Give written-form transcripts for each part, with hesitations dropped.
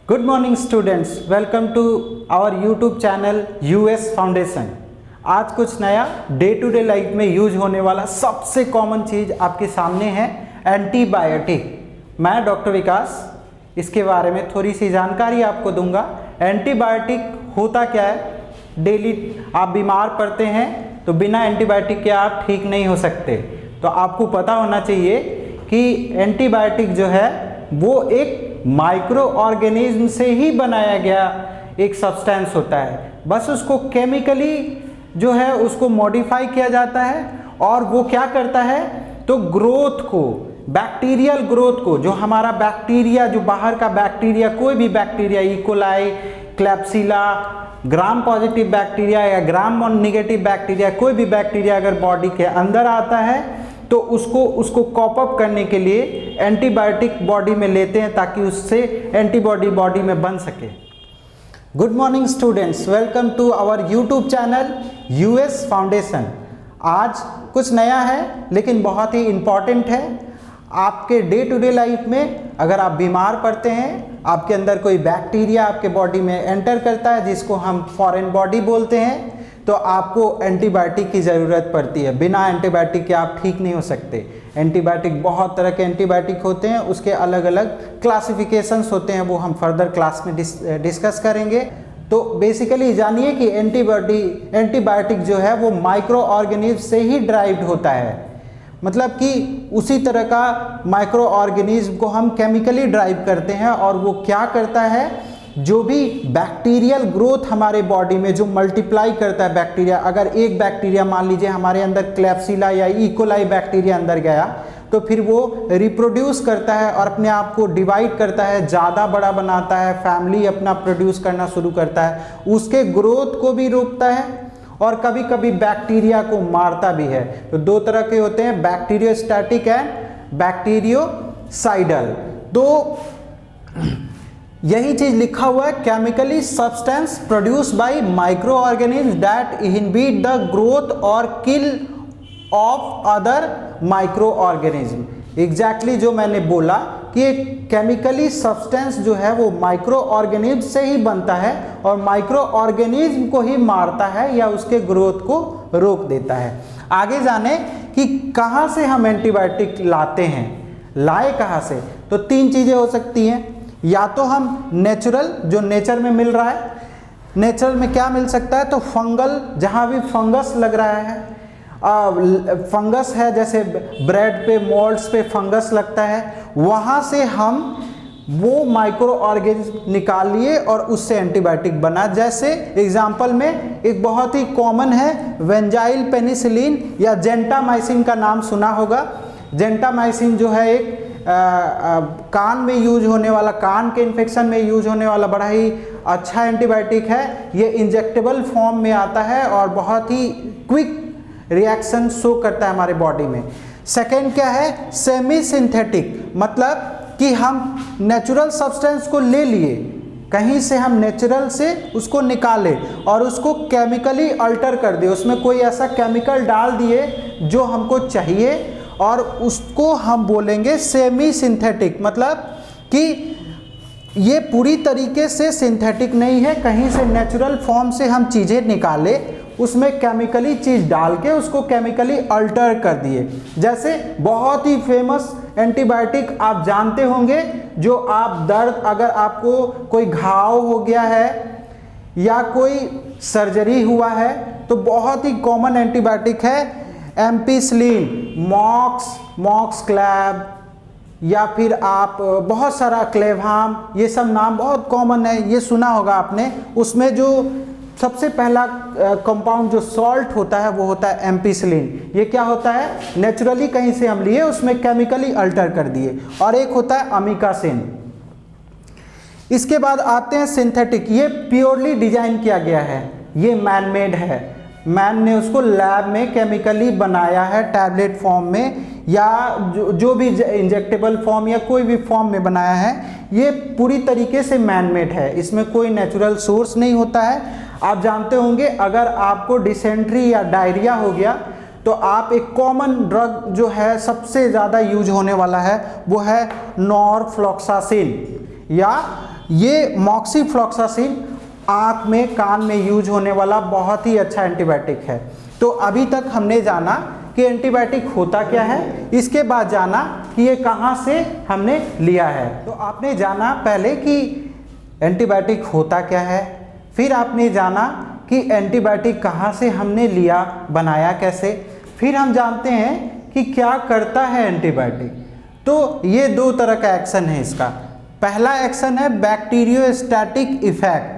Good morning students, welcome to our YouTube channel US foundation. आज कुछ नया day to day life में use होने वाला सबसे कॉमन चीज़ आपके सामने है एंटीबायोटिक। मैं डॉक्टर विकास इसके बारे में थोड़ी सी जानकारी आपको दूंगा। एंटीबायोटिक होता क्या है, डेली आप बीमार पड़ते हैं तो बिना एंटीबायोटिक के आप ठीक नहीं हो सकते। तो आपको पता होना चाहिए कि एंटीबायोटिक जो है वो एक माइक्रो ऑर्गेनिज्म से ही बनाया गया एक सब्सटेंस होता है। बस उसको केमिकली जो है उसको मॉडिफाई किया जाता है और वो क्या करता है तो ग्रोथ को, बैक्टीरियल ग्रोथ को, जो हमारा बैक्टीरिया, जो बाहर का बैक्टीरिया, कोई भी bacteria, E coli, Klebsiella, gram positive bacteria या ग्राम निगेटिव बैक्टीरिया, कोई भी बैक्टीरिया अगर बॉडी के अंदर आता है तो उसको कॉप अप करने के लिए एंटीबायोटिक बॉडी में लेते हैं ताकि उससे एंटीबॉडी बॉडी में बन सके। Good morning students, welcome to our YouTube channel US foundation. आज कुछ नया है लेकिन बहुत ही इम्पॉर्टेंट है। आपके डे टू डे लाइफ में अगर आप बीमार पड़ते हैं, आपके अंदर कोई बैक्टीरिया आपके बॉडी में एंटर करता है जिसको हम फॉरेन बॉडी बोलते हैं, तो आपको एंटीबायोटिक की ज़रूरत पड़ती है। बिना एंटीबायोटिक के आप ठीक नहीं हो सकते। एंटीबायोटिक, बहुत तरह के एंटीबायोटिक होते हैं, उसके अलग अलग क्लासिफिकेशंस होते हैं, वो हम फर्दर क्लास में डिस्कस करेंगे। तो बेसिकली जानिए कि एंटीबायोटिक जो है वो माइक्रो ऑर्गेनिज्म से ही ड्राइव्ड होता है। मतलब कि उसी तरह का माइक्रो ऑर्गेनिज्म को हम केमिकली ड्राइव करते हैं और वो क्या करता है, जो भी बैक्टीरियल ग्रोथ हमारे बॉडी में जो मल्टीप्लाई करता है बैक्टीरिया, अगर एक बैक्टीरिया मान लीजिए हमारे अंदर क्लैप्सिला या इकोलाई बैक्टीरिया अंदर गया तो फिर वो रिप्रोड्यूस करता है और अपने आप को डिवाइड करता है, ज़्यादा बड़ा बनाता है, फैमिली अपना प्रोड्यूस करना शुरू करता है, उसके ग्रोथ को भी रोकता है और कभी कभी बैक्टीरिया को मारता भी है। तो दो तरह के होते हैं, बैक्टीरियोस्टैटिक एंड बैक्टीरियोसाइडल। तो यही चीज लिखा हुआ है, chemically substance produce by micro organism that inhibit the growth or kill off other micro organism. Exactly जो मैंने बोला कि एक केमिकली सब्सटेंस जो है वो माइक्रो ऑर्गेनिज्म से ही बनता है और माइक्रो ऑर्गेनिज्म को ही मारता है या उसके ग्रोथ को रोक देता है। आगे जाने कि कहाँ से हम एंटीबायोटिक लाते हैं, लाए कहाँ से, तो तीन चीजें हो सकती हैं। या तो हम नेचुरल, जो नेचर में मिल रहा है, नेचर में क्या मिल सकता है तो फंगल, जहाँ भी फंगस लग रहा है, फंगस है, जैसे ब्रेड पे, मोल्ड्स पे फंगस लगता है, वहाँ से हम वो माइक्रो ऑर्गेनिज्म निकाल लिए और उससे एंटीबायोटिक बना। जैसे एग्जाम्पल में एक बहुत ही कॉमन है वेंजाइल पेनिसिलिन या जेंटामाइसिन का नाम सुना होगा। जेंटामाइसिन जो है एक कान में यूज होने वाला, कान के इन्फेक्शन में यूज होने वाला बड़ा ही अच्छा एंटीबायोटिक है। ये इंजेक्टेबल फॉर्म में आता है और बहुत ही क्विक रिएक्शन शो करता है हमारे बॉडी में। सेकेंड क्या है, सेमी सिंथेटिक, मतलब कि हम नेचुरल सब्सटेंस को ले लिए, कहीं से हम नेचुरल से उसको निकाले और उसको केमिकली अल्टर कर दिए, उसमें कोई ऐसा केमिकल डाल दिए जो हमको चाहिए और उसको हम बोलेंगे सेमी सिंथेटिक। मतलब कि ये पूरी तरीके से सिंथेटिक नहीं है, कहीं से नेचुरल फॉर्म से हम चीज़ें निकाले, उसमें केमिकली चीज़ डाल के उसको केमिकली अल्टर कर दिए। जैसे बहुत ही फेमस एंटीबायोटिक आप जानते होंगे, जो आप दर्द, अगर आपको कोई घाव हो गया है या कोई सर्जरी हुआ है तो बहुत ही कॉमन एंटीबायोटिक है एम्पिसिलिन, मॉक्स क्लैब, या फिर आप बहुत सारा क्लेवाम, ये सब नाम बहुत कॉमन है, ये सुना होगा आपने। उसमें जो सबसे पहला कंपाउंड जो सॉल्ट होता है वो होता है एम्पिसिलिन। ये क्या होता है, नेचुरली कहीं से हम लिए, उसमें केमिकली अल्टर कर दिए। और एक होता है अमीकासिन। इसके बाद आते हैं सिंथेटिक। ये प्योरली डिजाइन किया गया है, ये मैन मेड है, मैन ने उसको लैब में केमिकली बनाया है, टैबलेट फॉर्म में या जो भी इंजेक्टेबल फॉर्म या कोई भी फॉर्म में बनाया है। ये पूरी तरीके से मैन मेड है, इसमें कोई नेचुरल सोर्स नहीं होता है। आप जानते होंगे अगर आपको डिसेंट्री या डायरिया हो गया तो आप एक कॉमन ड्रग जो है सबसे ज़्यादा यूज होने वाला है वो है नॉरफ्लॉक्सासिन। या ये मॉक्सिफ्लॉक्सासिन आँख में कान में यूज होने वाला बहुत ही अच्छा एंटीबायोटिक है। तो अभी तक हमने जाना कि एंटीबायोटिक होता क्या है, इसके बाद जाना कि ये कहाँ से हमने लिया है। तो आपने जाना पहले कि एंटीबायोटिक होता क्या है, फिर आपने जाना कि एंटीबायोटिक कहाँ से हमने लिया, बनाया कैसे, फिर हम जानते हैं कि क्या करता है एंटीबायोटिक। तो ये दो तरह का एक्शन है इसका। पहला एक्शन है बैक्टीरियोस्टैटिक इफेक्ट।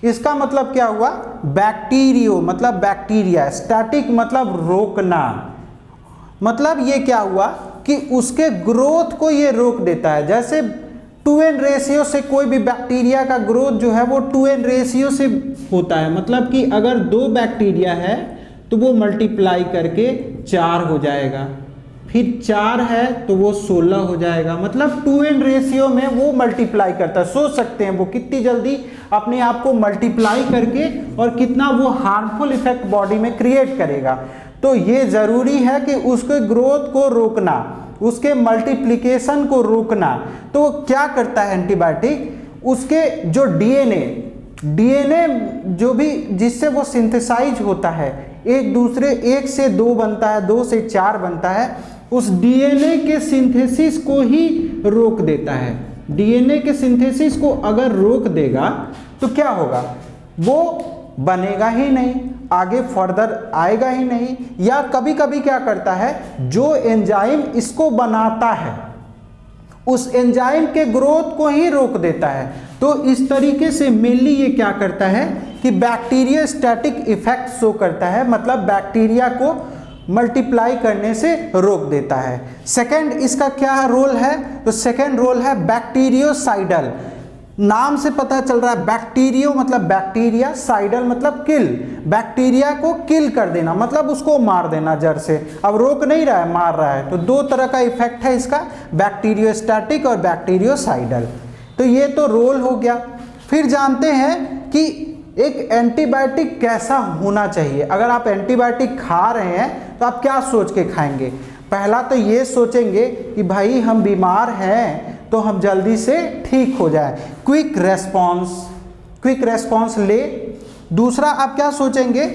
इसका मतलब क्या हुआ, बैक्टीरियो मतलब बैक्टीरिया, स्टैटिक मतलब रोकना, मतलब ये क्या हुआ कि उसके ग्रोथ को ये रोक देता है। जैसे 2n रेशियो से कोई भी बैक्टीरिया का ग्रोथ जो है वो 2n रेशियो से होता है, मतलब कि अगर 2 बैक्टीरिया है तो वो मल्टीप्लाई करके 4 हो जाएगा, फिर 4 है तो वो 16 हो जाएगा, मतलब 2n रेशियो में वो मल्टीप्लाई करता है। सोच सकते हैं वो कितनी जल्दी अपने आप को मल्टीप्लाई करके और कितना वो हार्मफुल इफेक्ट बॉडी में क्रिएट करेगा। तो ये ज़रूरी है कि उसके ग्रोथ को रोकना, उसके मल्टीप्लिकेशन को रोकना। तो क्या करता है एंटीबायोटिक, उसके जो डीएनए जो भी जिससे वो सिंथेसाइज होता है, एक दूसरे 1 से 2 बनता है, 2 से 4 बनता है, उस डीएनए के सिंथेसिस को ही रोक देता है। डीएनए के सिंथेसिस को अगर रोक देगा तो क्या होगा, वो बनेगा ही नहीं, आगे फर्दर आएगा ही नहीं। या कभी कभी क्या करता है, जो एंजाइम इसको बनाता है उस एंजाइम के ग्रोथ को ही रोक देता है। तो इस तरीके से मेनली ये क्या करता है कि बैक्टीरियोस्टैटिक इफेक्ट शो करता है, मतलब बैक्टीरिया को मल्टीप्लाई करने से रोक देता है। सेकंड इसका क्या रोल है, तो सेकंड रोल है बैक्टीरियोसाइडल। नाम से पता चल रहा है, बैक्टीरियो मतलब बैक्टीरिया, साइडल मतलब किल, बैक्टीरिया को किल कर देना, मतलब उसको मार देना जड़ से। अब रोक नहीं रहा है, मार रहा है। तो दो तरह का इफेक्ट है इसका, बैक्टीरियोस्टैटिक और बैक्टीरियोसाइडल। तो ये तो रोल हो गया। फिर जानते हैं कि एक एंटीबायोटिक कैसा होना चाहिए। अगर आप एंटीबायोटिक खा रहे हैं तो आप क्या सोच के खाएंगे, पहला तो ये सोचेंगे कि भाई हम बीमार हैं तो हम जल्दी से ठीक हो जाए, क्विक रेस्पॉन्स ले। दूसरा आप क्या सोचेंगे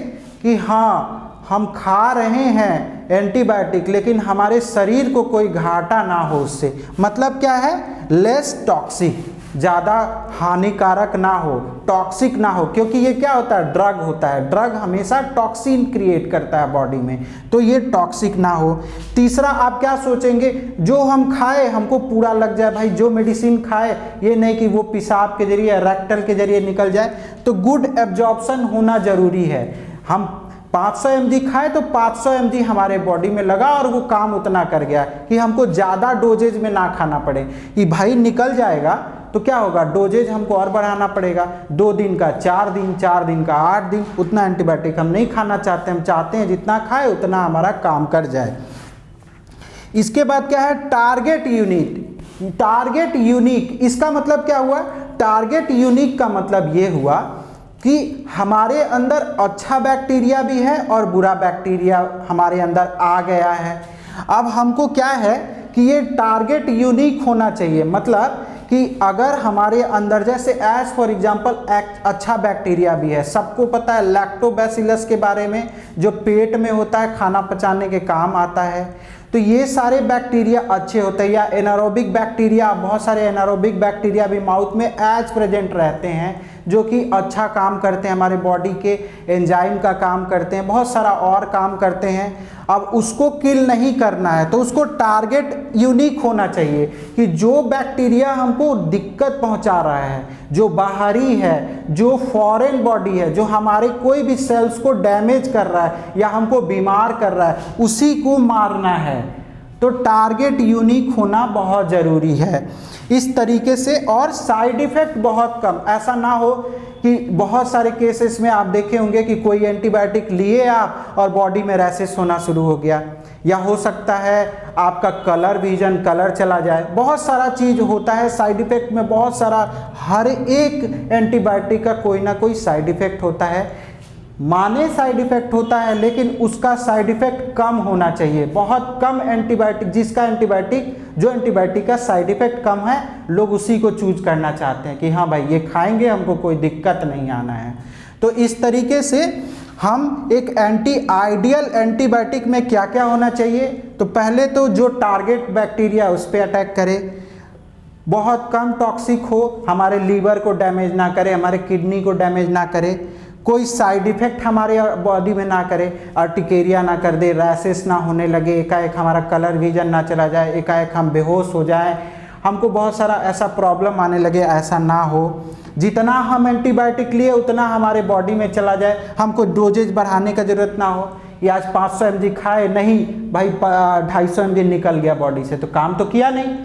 कि हाँ हम खा रहे हैं एंटीबायोटिक लेकिन हमारे शरीर को कोई घाटा ना हो उससे, मतलब क्या है, लेस टॉक्सिक, ज़्यादा हानिकारक ना हो, टॉक्सिक ना हो, क्योंकि ये क्या होता है, ड्रग होता है। ड्रग हमेशा टॉक्सिन क्रिएट करता है बॉडी में, तो ये टॉक्सिक ना हो। तीसरा आप क्या सोचेंगे, जो हम खाए हमको पूरा लग जाए, भाई जो मेडिसिन खाए ये नहीं कि वो पेशाब के जरिए रेक्टल के जरिए निकल जाए, तो गुड एब्जॉर्प्शन होना ज़रूरी है। हम 500 mg खाए तो 500 mg हमारे बॉडी में लगा और वो काम उतना कर गया कि हमको ज़्यादा डोजेज में ना खाना पड़े। कि भाई निकल जाएगा तो क्या होगा, डोजेज हमको और बढ़ाना पड़ेगा, 2 दिन का 4 दिन, 4 दिन का 8 दिन। उतना एंटीबायोटिक हम नहीं खाना चाहते, हम चाहते हैं जितना खाए उतना हमारा काम कर जाए। इसके बाद क्या है, टारगेट यूनिक। टारगेट यूनिक इसका मतलब क्या हुआ, टारगेट यूनिक का मतलब ये हुआ कि हमारे अंदर अच्छा बैक्टीरिया भी है और बुरा बैक्टीरिया हमारे अंदर आ गया है। अब हमको क्या है कि ये टारगेट यूनिक होना चाहिए, मतलब कि अगर हमारे अंदर जैसे एज फॉर एग्जांपल अच्छा बैक्टीरिया भी है, सबको पता है लैक्टोबैसिलस के बारे में, जो पेट में होता है, खाना पचाने के काम आता है। तो ये सारे बैक्टीरिया अच्छे होते हैं। या एनारोबिक बैक्टीरिया, बहुत सारे एनारोबिक बैक्टीरिया भी माउथ में एज प्रेजेंट रहते हैं, जो कि अच्छा काम करते हैं, हमारे बॉडी के एंजाइम का काम करते हैं, बहुत सारा और काम करते हैं। अब उसको किल नहीं करना है तो उसको टारगेट यूनिक होना चाहिए कि जो बैक्टीरिया हमको दिक्कत पहुंचा रहा है, जो बाहरी है, जो फॉरेन बॉडी है, जो हमारे कोई भी सेल्स को डैमेज कर रहा है या हमको बीमार कर रहा है, उसी को मारना है। तो टारगेट यूनिक होना बहुत ज़रूरी है इस तरीके से। और साइड इफ़ेक्ट बहुत कम, ऐसा ना हो कि बहुत सारे केसेस में आप देखे होंगे कि कोई एंटीबायोटिक लिए आप और बॉडी में रैशेस होना शुरू हो गया, या हो सकता है आपका कलर चला जाए। बहुत सारा चीज़ होता है साइड इफ़ेक्ट में, बहुत सारा, हर एक एंटीबायोटिक का कोई ना कोई साइड इफ़ेक्ट होता है। माने साइड इफ़ेक्ट होता है लेकिन उसका साइड इफ़ेक्ट कम होना चाहिए, बहुत कम एंटीबायोटिक, जिसका एंटीबायोटिक जो एंटीबायोटिक का साइड इफेक्ट कम है, लोग उसी को चूज करना चाहते हैं कि हाँ भाई ये खाएंगे, हमको कोई दिक्कत नहीं आना है। तो इस तरीके से हम एक आइडियल एंटीबायोटिक में क्या क्या होना चाहिए, तो पहले तो जो टारगेट बैक्टीरिया उस पर अटैक करे, बहुत कम टॉक्सिक हो, हमारे लीवर को डैमेज ना करे, हमारे किडनी को डैमेज ना करे, कोई साइड इफेक्ट हमारे बॉडी में ना करे, अर्टिकेरिया ना कर दे, रैसेस ना होने लगे, एकाएक हमारा कलर विजन ना चला जाए, एकाएक हम बेहोश हो जाएं, हमको बहुत सारा ऐसा प्रॉब्लम आने लगे, ऐसा ना हो। जितना हम एंटीबायोटिक लिए उतना हमारे बॉडी में चला जाए, हमको डोजेज बढ़ाने का ज़रूरत ना हो। ये आज 500 mg खाए, नहीं भाई 250 mg निकल गया बॉडी से, तो काम तो किया नहीं,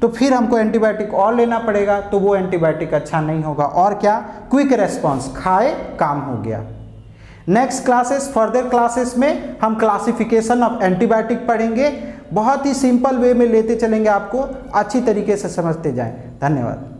तो फिर हमको एंटीबायोटिक और लेना पड़ेगा, तो वो एंटीबायोटिक अच्छा नहीं होगा। और क्या, क्विक रेस्पॉन्स, खाए काम हो गया। नेक्स्ट क्लासेस, फर्दर क्लासेस में हम क्लासिफिकेशन ऑफ एंटीबायोटिक पढ़ेंगे, बहुत ही सिंपल वे में लेते चलेंगे, आपको अच्छी तरीके से समझते जाएं। धन्यवाद।